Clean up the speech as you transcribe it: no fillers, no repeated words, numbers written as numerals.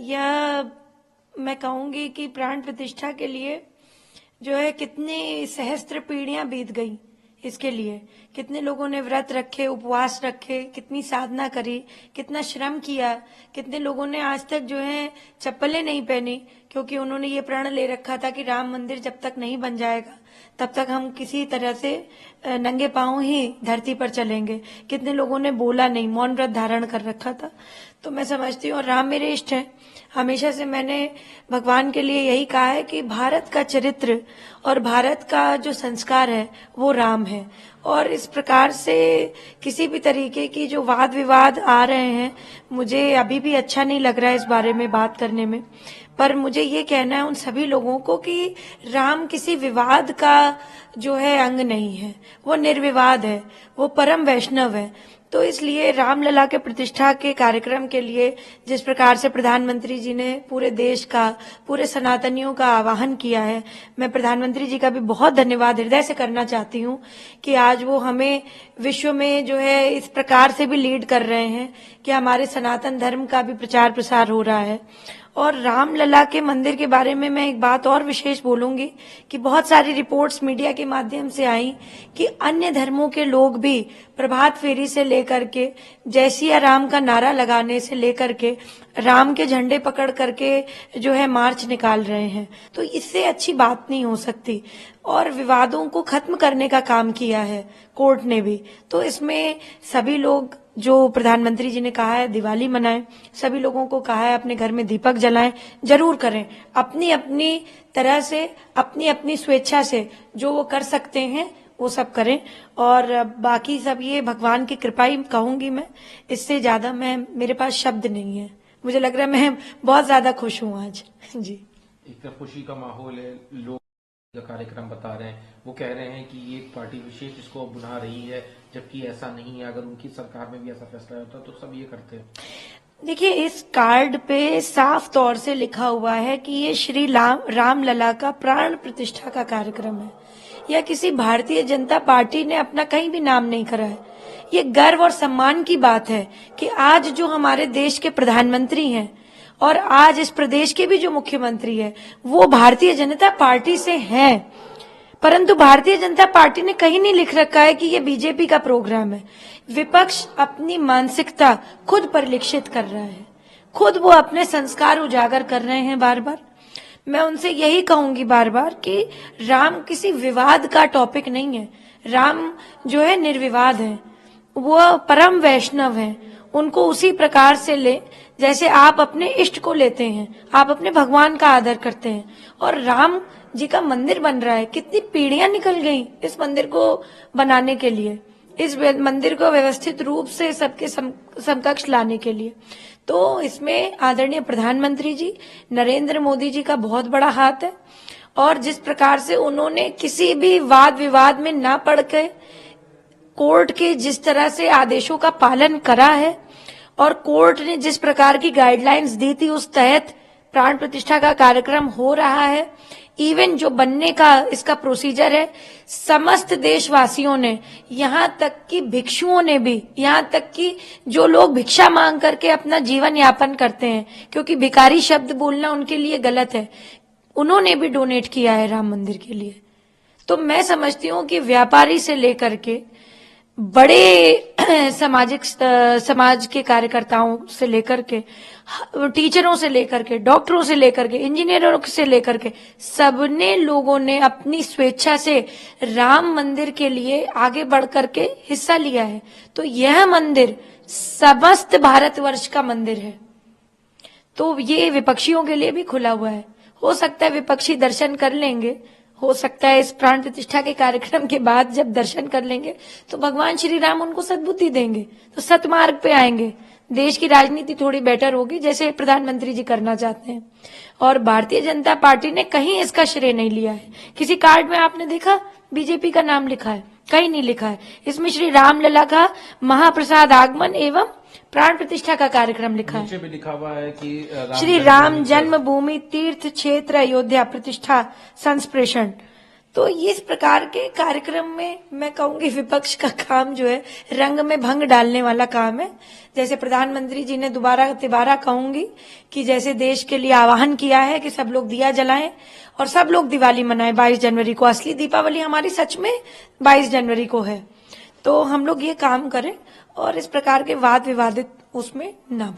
यह मैं कहूंगी कि प्राण प्रतिष्ठा के लिए जो है कितनी सहस्त्र पीढ़ियां बीत गई, इसके लिए कितने लोगों ने व्रत रखे, उपवास रखे, कितनी साधना करी, कितना श्रम किया, कितने लोगों ने आज तक जो है चप्पलें नहीं पहनी, क्योंकि उन्होंने ये प्रण ले रखा था कि राम मंदिर जब तक नहीं बन जाएगा तब तक हम किसी तरह से नंगे पांव ही धरती पर चलेंगे। कितने लोगों ने बोला नहीं, मौन व्रत धारण कर रखा था। तो मैं समझती हूँ, और राम मेरे इष्ट हैं। हमेशा से मैंने भगवान के लिए यही कहा है कि भारत का चरित्र और भारत का जो संस्कार है वो राम है। और इस प्रकार से किसी भी तरीके की जो वाद विवाद आ रहे हैं, मुझे अभी भी अच्छा नहीं लग रहा है इस बारे में बात करने में। पर मुझे ये कहना है उन सभी लोगों को कि राम किसी विवाद का जो है अंग नहीं है, वो निर्विवाद है, वो परम वैष्णव है। तो इसलिए रामलला के प्रतिष्ठा के कार्यक्रम के लिए जिस प्रकार से प्रधानमंत्री जी ने पूरे देश का, पूरे सनातनियों का आह्वान किया है, मैं प्रधानमंत्री जी का भी बहुत धन्यवाद हृदय से करना चाहती हूँ कि आज वो हमें विश्व में जो है इस प्रकार से भी लीड कर रहे हैं कि हमारे सनातन धर्म का भी प्रचार प्रसार हो रहा है। और रामलला के मंदिर के बारे में मैं एक बात और विशेष बोलूंगी कि बहुत सारी रिपोर्ट्स मीडिया के माध्यम से आई कि अन्य धर्मों के लोग भी प्रभात फेरी से लेकर के जय सिया राम का नारा लगाने से लेकर के राम के झंडे पकड़ करके जो है मार्च निकाल रहे हैं। तो इससे अच्छी बात नहीं हो सकती। और विवादों को खत्म करने का काम किया है कोर्ट ने भी। तो इसमें सभी लोग, जो प्रधानमंत्री जी ने कहा है दिवाली मनाएं, सभी लोगों को कहा है अपने घर में दीपक जलाएं, जरूर करें। अपनी अपनी तरह से, अपनी अपनी स्वेच्छा से जो वो कर सकते हैं वो सब करें। और बाकी सब ये भगवान की कृपा ही कहूंगी मैं, इससे ज्यादा मेरे पास शब्द नहीं है। मुझे लग रहा है मैं बहुत ज्यादा खुश हूँ आज। जी, एक तरफ खुशी का माहौल है, लोग का कार्यक्रम बता रहे हैं, वो कह रहे हैं कि ये पार्टी विशेष इसको बुला रही है, जबकि ऐसा नहीं है। अगर उनकी सरकार में भी ऐसा फैसला होता तो सब ये करते हैं। देखिए, इस कार्ड पे साफ तौर से लिखा हुआ है कि ये श्री रामलला का प्राण प्रतिष्ठा का कार्यक्रम है। यह किसी भारतीय जनता पार्टी ने अपना कहीं भी नाम नहीं करा है। ये गर्व और सम्मान की बात है कि आज जो हमारे देश के प्रधानमंत्री हैं और आज इस प्रदेश के भी जो मुख्यमंत्री है वो भारतीय जनता पार्टी से हैं। परंतु भारतीय जनता पार्टी ने कहीं नहीं लिख रखा है कि ये बीजेपी का प्रोग्राम है। विपक्ष अपनी मानसिकता खुद परिलक्षित कर रहा है, खुद वो अपने संस्कार उजागर कर रहे हैं बार बार। मैं उनसे यही कहूंगी बार बार कि राम किसी विवाद का टॉपिक नहीं है। राम जो है निर्विवाद है, वो परम वैष्णव है। उनको उसी प्रकार से ले जैसे आप अपने इष्ट को लेते हैं, आप अपने भगवान का आदर करते हैं। और राम जी का मंदिर बन रहा है, कितनी पीढ़ियां निकल गई इस मंदिर को बनाने के लिए, इस मंदिर को व्यवस्थित रूप से सबके समकक्ष लाने के लिए। तो इसमें आदरणीय प्रधानमंत्री जी नरेंद्र मोदी जी का बहुत बड़ा हाथ है। और जिस प्रकार से उन्होंने किसी भी वाद विवाद में ना पड़ के कोर्ट के जिस तरह से आदेशों का पालन करा है और कोर्ट ने जिस प्रकार की गाइडलाइंस दी थी उस तहत प्राण प्रतिष्ठा का कार्यक्रम हो रहा है। इवन जो बनने का इसका प्रोसीजर है, समस्त देशवासियों ने, यहाँ तक कि भिक्षुओं ने भी, यहाँ तक कि जो लोग भिक्षा मांग करके अपना जीवन यापन करते हैं, क्योंकि भिखारी शब्द बोलना उनके लिए गलत है, उन्होंने भी डोनेट किया है राम मंदिर के लिए। तो मैं समझती हूँ कि व्यापारी से लेकर के बड़े समाज के कार्यकर्ताओं से लेकर के, टीचरों से लेकर के, डॉक्टरों से लेकर के, इंजीनियरों से लेकर के, सबने लोगों ने अपनी स्वेच्छा से राम मंदिर के लिए आगे बढ़ करके हिस्सा लिया है। तो यह मंदिर समस्त भारतवर्ष का मंदिर है। तो ये विपक्षियों के लिए भी खुला हुआ है। हो सकता है विपक्षी दर्शन कर लेंगे, हो सकता है इस प्राण प्रतिष्ठा के कार्यक्रम के बाद जब दर्शन कर लेंगे तो भगवान श्री राम उनको सद्बुद्धि देंगे, तो सतमार्ग पे आएंगे, देश की राजनीति थोड़ी बेटर होगी जैसे प्रधानमंत्री जी करना चाहते हैं। और भारतीय जनता पार्टी ने कहीं इसका श्रेय नहीं लिया है। किसी कार्ड में आपने देखा बीजेपी का नाम लिखा है? कहीं नहीं लिखा है। इसमें श्री रामलला का महाप्रसाद आगमन एवं प्राण प्रतिष्ठा का कार्यक्रम लिखा है। नीचे भी लिखा हुआ है कि श्री राम जन्मभूमि तीर्थ क्षेत्र अयोध्या प्रतिष्ठा संस्प्रेषण। तो ये इस प्रकार के कार्यक्रम में मैं कहूंगी विपक्ष का काम जो है रंग में भंग डालने वाला काम है। जैसे प्रधानमंत्री जी ने दोबारा तिबारा कहूंगी कि जैसे देश के लिए आह्वान किया है कि सब लोग दिया जलाएं और सब लोग दिवाली मनाएं 22 जनवरी को। असली दीपावली हमारी सच में 22 जनवरी को है। तो हम लोग ये काम करें और इस प्रकार के वाद विवादित उसमें ना